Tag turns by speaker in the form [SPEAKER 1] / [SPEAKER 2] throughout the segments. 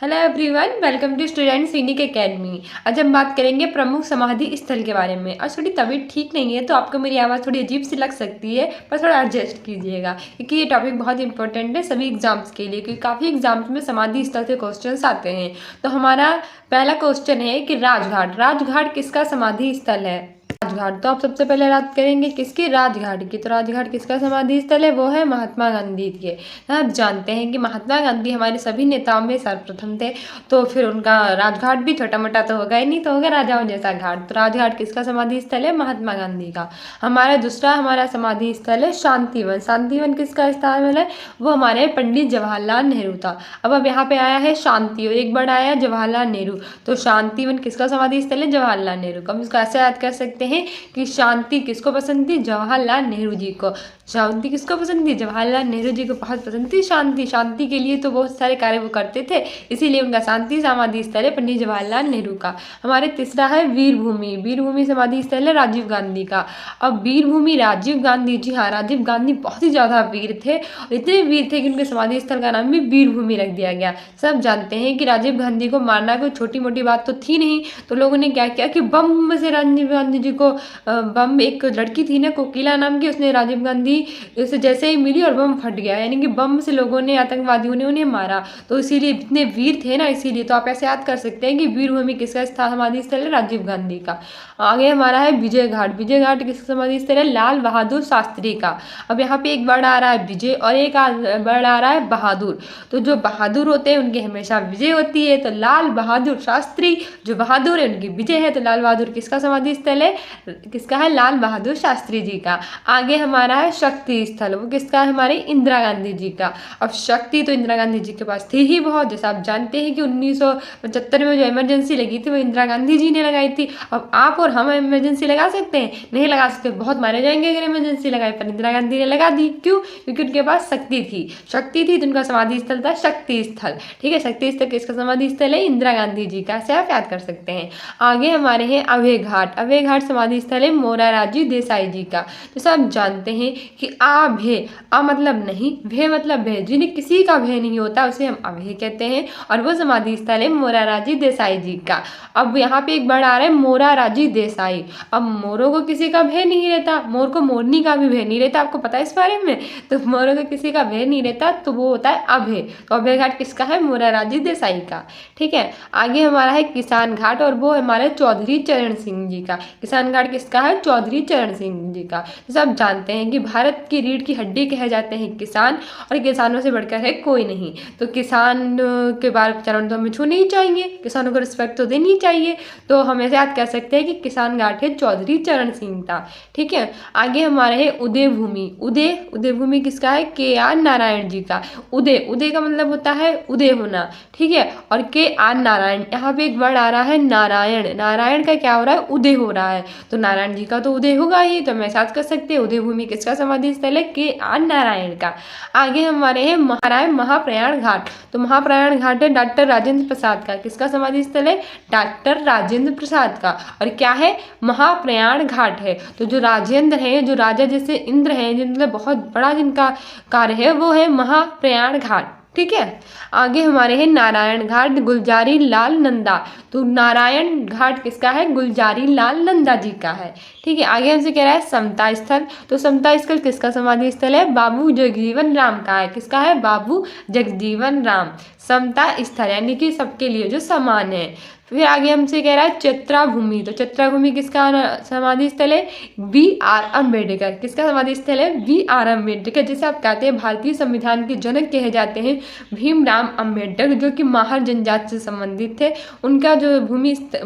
[SPEAKER 1] Hello everyone, welcome to Student Sainik Academy. आज हम बात करेंगे प्रमुख समाधि स्थल के बारे में। और थोड़ी तबीयत ठीक नहीं है तो आपको मेरी आवाज़ थोड़ी अजीब सी लग सकती है, पर थोड़ा एडजस्ट कीजिएगा क्योंकि ये टॉपिक बहुत इंपॉर्टेंट है सभी एग्जाम्स के लिए, क्योंकि काफ़ी एग्जाम्स में समाधि स्थल से क्वेश्चंस आते हैं। तो हमारा पहला क्वेश्चन है कि राजघाट राजघाट किसका समाधि स्थल है। राजघाट, तो आप सबसे पहले बात करेंगे किसकी, राजघाट की। तो राजघाट किसका समाधि स्थल है, वो है महात्मा गांधी के। आप जानते हैं कि महात्मा गांधी हमारे सभी नेताओं में सर्वप्रथम थे, तो फिर उनका राजघाट भी छोटा मोटा तो होगा ही नहीं, तो होगा राजाओं जैसा घाट। तो राजघाट किसका समाधि स्थल है, महात्मा गांधी का। हमारा समाधि स्थल है शांतिवन। शांतिवन किसका स्थल है, वो हमारे पंडित जवाहरलाल नेहरू था। अब यहाँ पे आया है शांति और एक बार आया है जवाहरलाल नेहरू, तो शांतिवन किसका समाधि स्थल है, जवाहरलाल नेहरू का। हम इसको ऐसे याद कर सकते हैं कि शांति किसको पसंद थी, जवाहरलाल नेहरू जी को। शांति किसको पसंद थी, जवाहरलाल नेहरू जी को बहुत पसंद थी शांति। शांति के लिए तो बहुत सारे कार्य वो करते थे, इसीलिए उनका शांति समाधि स्थल है पंडित जवाहरलाल नेहरू का। हमारे तीसरा है वीरभूमि। वीरभूमि समाधि स्थल है राजीव गांधी का। अब वीरभूमि राजीव गांधी, जी हाँ, राजीव गांधी बहुत ही ज़्यादा वीर थे और इतने वीर थे कि उनके समाधि स्थल का नाम भी वीरभूमि रख दिया गया। सब जानते हैं कि राजीव गांधी को मारना कोई छोटी मोटी बात तो थी नहीं, तो लोगों ने क्या किया कि बम से राजीव गांधी जी को बम, एक लड़की थी ना कोकिला नाम की, उसने राजीव गांधी उसे जैसे ही मिली और बम फट गया, यानी कि बम से लोगों ने, आतंकवादियों ने उन्हें मारा। तो इसीलिए इतने वीर थे ना, इसीलिए तो आप ऐसे याद कर सकते हैं कि वीरभूमि किसका समाधि स्थल है, राजीव गांधी का। आगे हमारा है विजय घाट। विजय घाट किसका समाधि स्थल है, लाल बहादुर शास्त्री का। अब यहाँ पे एक वर्ड आ रहा है विजय और एक वर्ड आ रहा है बहादुर। तो जो बहादुर होते हैं उनकी हमेशा विजय होती है, तो लाल बहादुर शास्त्री जो बहादुर है उनकी विजय है, तो लाल बहादुर किसका समाधि स्थल है, किसका है, लाल बहादुर शास्त्री जी का। आगे हमारा है शक्ति स्थल, वो किसका है, हमारे इंदिरा गांधी जी का। अब शक्ति तो इंदिरा गांधी जी के पास थी ही बहुत, जैसा आप जानते हैं कि 1975 में जो इमरजेंसी लगी थी वो इंदिरा गांधी जी ने लगाई थी। अब आप और हम इमरजेंसी लगा सकते हैं, नहीं लगा सकते, बहुत मारे जाएंगे अगर इमरजेंसी लगाए, पर इंदिरा गांधी ने लगा दी। क्यों, क्योंकि उनके पास शक्ति थी। शक्ति थी तो उनका समाधि स्थल था शक्ति स्थल। ठीक है, शक्ति स्थल किसका समाधि स्थल है, इंदिरा गांधी जी का। ऐसे आप याद कर सकते हैं। आगे हमारे हैं अभय घाट। अभय घाट समाधि स्थल है मोरारजी देसाई जी का। तो सब जानते हैं कि अभय, अ मतलब नहीं, भय मतलब भय, जिन्हें किसी का भय नहीं होता उसे हम अभय कहते हैं, और वो समाधि स्थल है मोरारजी देसाई जी का। अब यहाँ पे एक वर्ड आ रहा है मोरारजी देसाई। अब मोरों को किसी का भय नहीं रहता, मोर को मोरनी का भी भय नहीं रहता, आपको पता है इस बारे में। तो मोरों को किसी का भय नहीं रहता, तो वो होता है अभय। तो अभय घाट किसका है, मोरारजी देसाई का। ठीक है, आगे हमारा है किसान घाट, और वो हमारे चौधरी चरण सिंह जी का। किसान घाट किसका है, चौधरी चरण सिंह जी का। सब जानते हैं कि भारत की रीढ़ की हड्डी कहे जाते हैं किसान, और किसानों से बढ़कर है कोई नहीं। तो किसान के बारे चरण तो हमें छूने ही चाहिए, किसानों को रिस्पेक्ट तो देनी ही चाहिए। तो हम ऐसे याद कर सकते हैं कि किसान घाट है चौधरी चरण सिंह का। ठीक है, आगे हमारे है उदय भूमि। उदय भूमि किसका है, के आर नारायण जी का। उदय, उदय का मतलब होता है उदय होना। ठीक है, और के आर नारायण, यहाँ पे एक वर्ड आ रहा है नारायण। नारायण का क्या हो रहा है, उदय हो रहा है, तो नारायण जी का तो उदय होगा ही, तो हम ऐसा कर सकते हैं उदय भूमि किसका समाधि स्थल है, के आर नारायण का। आगे हमारे हैं महाप्रयाण घाट। तो महाप्रयाण घाट है डॉक्टर राजेंद्र प्रसाद का। किसका समाधि स्थल है, डॉक्टर राजेंद्र प्रसाद का। और क्या है, महाप्रयाण घाट है। तो जो राजेंद्र हैं, जो राजा जैसे इंद्र हैं, मतलब बहुत बड़ा जिनका कार्य है, वो है महाप्रयाण घाट। ठीक है, आगे हमारे हैं नारायण घाट, गुलजारी लाल नंदा। तो नारायण घाट किसका है, गुलजारी लाल नंदा जी का है। ठीक है, आगे हमसे कह रहा है समता स्थल। तो समता स्थल किसका समाधि स्थल है, बाबू जगजीवन राम का है। किसका है, बाबू जगजीवन राम। समता स्थल यानी कि सबके लिए जो समान है। फिर आगे हमसे कह रहा है चित्रा भूमि। तो चित्रा भूमि किसका समाधि स्थल है, बी आर अम्बेडकर। किसका समाधि स्थल है, बी आर अम्बेडकर। जैसे आप कहते हैं भारतीय संविधान के जनक कहे जाते हैं भीमराव अम्बेडकर, जो कि माहर जनजाति से संबंधित थे। उनका जो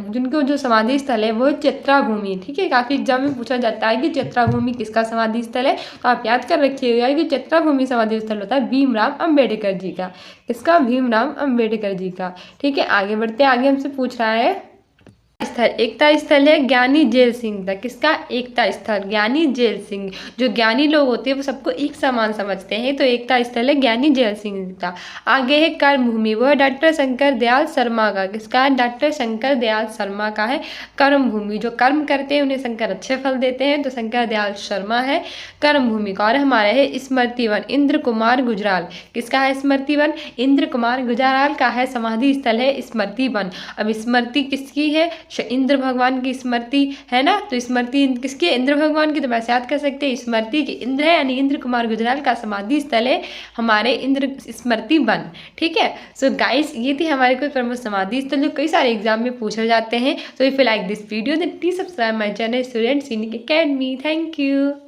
[SPEAKER 1] जिनको जो समाधि स्थल है वो है चित्रा भूमि। ठीक है, काफी एग्जाम में पूछा जाता है कि चित्रा भूमि किसका समाधि स्थल है, तो आप याद कर रखिएगा कि चित्रा भूमि समाधि स्थल होता है भीमराव अम्बेडकर जी का। किसका, भीमराव अम्बेडकर जी का। ठीक है, आगे बढ़ते हैं। आगे हमसे पूछ रहा है स्थल, एकता स्थल है ज्ञानी जेल सिंह का। किसका? एकता स्थल, ज्ञानी जेल सिंह। जो ज्ञानी लोग होते हैं वो सबको एक समान समझते हैं, तो एकता स्थल है ज्ञानी जेल सिंह का। आगे है कर्म भूमि, वो है डॉक्टर शंकर दयाल शर्मा का। किसका है? डॉक्टर शंकर दयाल शर्मा का है कर्म भूमि। जो कर्म करते हैं उन्हें शंकर अच्छे फल देते हैं, तो शंकर दयाल शर्मा है कर्म भूमि का। और हमारा है स्मृति वन, इंद्र कुमार गुजराल। किसका है स्मृति वन? इंद्र कुमार गुजराल का है समाधि स्थल है स्मृति वन। अब स्मृति किसकी है? इंद्र भगवान की स्मृति है ना, तो स्मृति किसकी है? इंद्र भगवान की। तो वैसे याद कर सकते हैं स्मृति की इंद्र है, यानी इंद्र कुमार गुजराल का समाधि स्थल है हमारे इंद्र स्मृति वन। ठीक है। सो गाइस, ये थी हमारे कुछ प्रमुख समाधि स्थल जो कई सारे एग्जाम में पूछे जाते हैं। So if you like this video then please subscribe my channel Student Sainik Academy. Thank you.